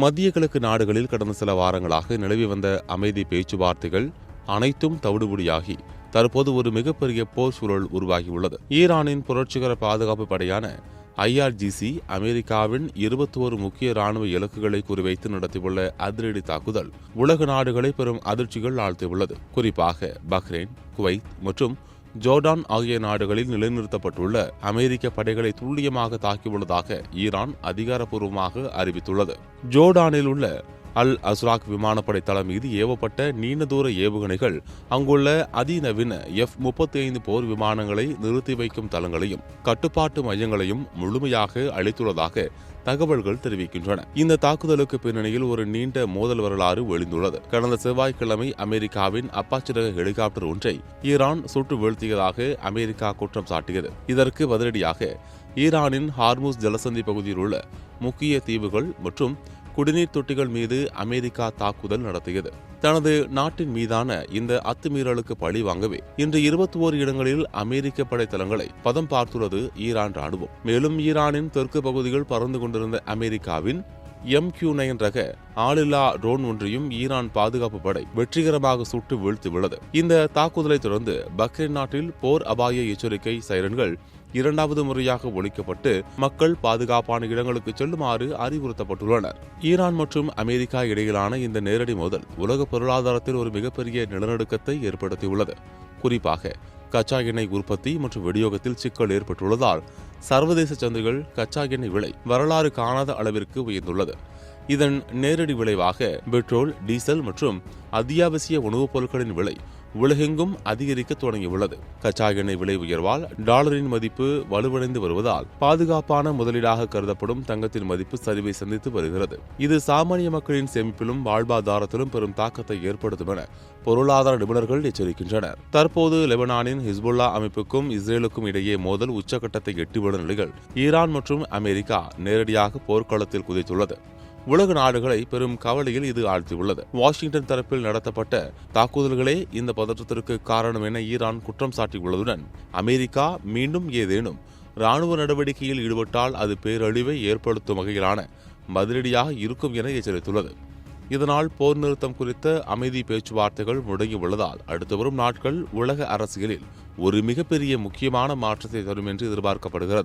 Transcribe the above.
மத்திய கிழக்கு நாடுகளில் கடந்த சில வாரங்களாக நிலவி வந்த அமைதி பேச்சுவார்த்தைகள் அனைத்தும் தவிடுபொடியாகி தற்போது ஒரு மிகப்பெரிய போர் சூழல் உருவாகியுள்ளது. ஈரானின் புரட்சிகர பாதுகாப்பு படையான IRGC அமெரிக்காவின் 21 முக்கிய ராணுவ இலக்குகளை குறிவைத்து நடத்தியுள்ள அதிரடி தாக்குதல் உலக நாடுகளை பெரும் அதிர்ச்சிகள் ஆழ்த்தியுள்ளது. குறிப்பாக பஹ்ரைன், குவைத் மற்றும் ஜோர்டான் ஆகிய நாடுகளில் நிலைநிறுத்தப்பட்டுள்ள அமெரிக்க படைகளை துல்லியமாக தாக்கியுள்ளதாக ஈரான் அதிகாரப்பூர்வமாக அறிவித்துள்ளது. ஜோர்டானில் உள்ள அல் அஸ்ராக் விமானப்படை தளம் மீது ஏவப்பட்ட நீண்ட தூர ஏவுகணைகள் அங்குள்ள அதிநவீன F-35 போர் விமானங்களை நிறுத்தி வைக்கும் தளங்களையும் கட்டுப்பாட்டு மையங்களையும் முழுமையாக அளித்துள்ளதாக தகவல்கள் தெரிவிக்கின்றன. இந்த தாக்குதலுக்கு பின்னணியில் ஒரு நீண்ட மோதல் வரலாறு வெளிந்துள்ளது. கடந்த செவ்வாய்க்கிழமை அமெரிக்காவின் அப்பாச்சி ரக ஹெலிகாப்டர் ஒன்றை ஈரான் சுட்டு வீழ்த்தியதாக அமெரிக்கா குற்றம் சாட்டியது. இதற்கு பதிலடியாக ஈரானின் ஹார்முஸ் ஜலசந்தி பகுதியில் உள்ள முக்கிய தீவுகள் மற்றும் குடிநீர் தொட்டிகள் மீது அமெரிக்கா தாக்குதல் நடத்தியது. தனது நாட்டின் மீதான இந்த அத்துமீறலுக்கு பழி வாங்கவே இன்று 21 இடங்களில் அமெரிக்க படைத்தளங்களை பதம் பார்த்துள்ளது ஈரான் ராணுவம். மேலும் ஈரானின் தெற்கு பகுதிகள் பறந்து கொண்டிருந்த அமெரிக்காவின் MQ-9 ரக ஆளில்லா ட்ரோன் ஒன்றையும் ஈரான் பாதுகாப்பு படை வெற்றிகரமாக சுட்டு வீழ்த்தியுள்ளது. இந்த தாக்குதலை தொடர்ந்து பஹ்ரைன் நாட்டில் போர் அபாய எச்சரிக்கை சைரன்கள் இரண்டாவது முறையாக ஒழிக்கப்பட்டு மக்கள் பாதுகாப்பான இடங்களுக்கு செல்லுமாறு அறிவுறுத்தப்பட்டுள்ளனர். ஈரான் மற்றும் அமெரிக்கா இடையிலான இந்த நேரடி மோதல் உலக பொருளாதாரத்தில் ஒரு மிகப்பெரிய நிலநடுக்கத்தை ஏற்படுத்தியுள்ளது. குறிப்பாக கச்சா எண்ணெய் உற்பத்தி மற்றும் விநியோகத்தில் சிக்கல் ஏற்பட்டுள்ளதால் சர்வதேச சந்தைகள் கச்சா எண்ணெய் விலை வரலாறு காணாத அளவிற்கு உயர்ந்துள்ளது. இதன் நேரடி விளைவாக பெட்ரோல், டீசல் மற்றும் அத்தியாவசிய உணவுப் பொருட்களின் விலை உலகெங்கும் அதிகரிக்க தொடங்கியுள்ளது. கச்சா எண்ணெய் விலை உயர்வால் டாலரின் மதிப்பு வலுவடைந்து வருவதால் பாதுகாப்பான முதலீடாக கருதப்படும் தங்கத்தின் மதிப்பு சரிவை சந்தித்து வருகிறது. இது சாமானிய மக்களின் சேமிப்பிலும் வாழ்வாதாரத்திலும் பெரும் தாக்கத்தை ஏற்படுத்தும் என பொருளாதார நிபுணர்கள் எச்சரிக்கின்றனர். தற்போது லெபனானின் ஹிஸ்புல்லா அமைப்புக்கும் இஸ்ரேலுக்கும் இடையே மோதல் உச்சகட்டத்தை எட்டியுள்ள நிலையில் ஈரான் மற்றும் அமெரிக்கா நேரடியாக போர்க்களத்தில் குதித்துள்ளது. உலக நாடுகளை பெரும் கவலையில் இது ஆழ்த்தியுள்ளது. வாஷிங்டன் தரப்பில் நடத்தப்பட்ட தாக்குதல்களே இந்த பதற்றத்திற்கு காரணம் என ஈரான் குற்றம் சாட்டியுள்ளதுடன் அமெரிக்கா மீண்டும் ஏதேனும் ராணுவ நடவடிக்கையில் ஈடுபட்டால் அது பேரழிவை ஏற்படுத்தும் வகையிலான பதிலடியாக இருக்கும் என எச்சரித்துள்ளது. இதனால் போர் நிறுத்தம் குறித்த அமைதி பேச்சுவார்த்தைகள் முடங்கியுள்ளதால் அடுத்து வரும் நாட்கள் உலக அரசியலில் ஒரு மிகப்பெரிய முக்கியமான மாற்றத்தை தரும் என்று எதிர்பார்க்கப்படுகிறது.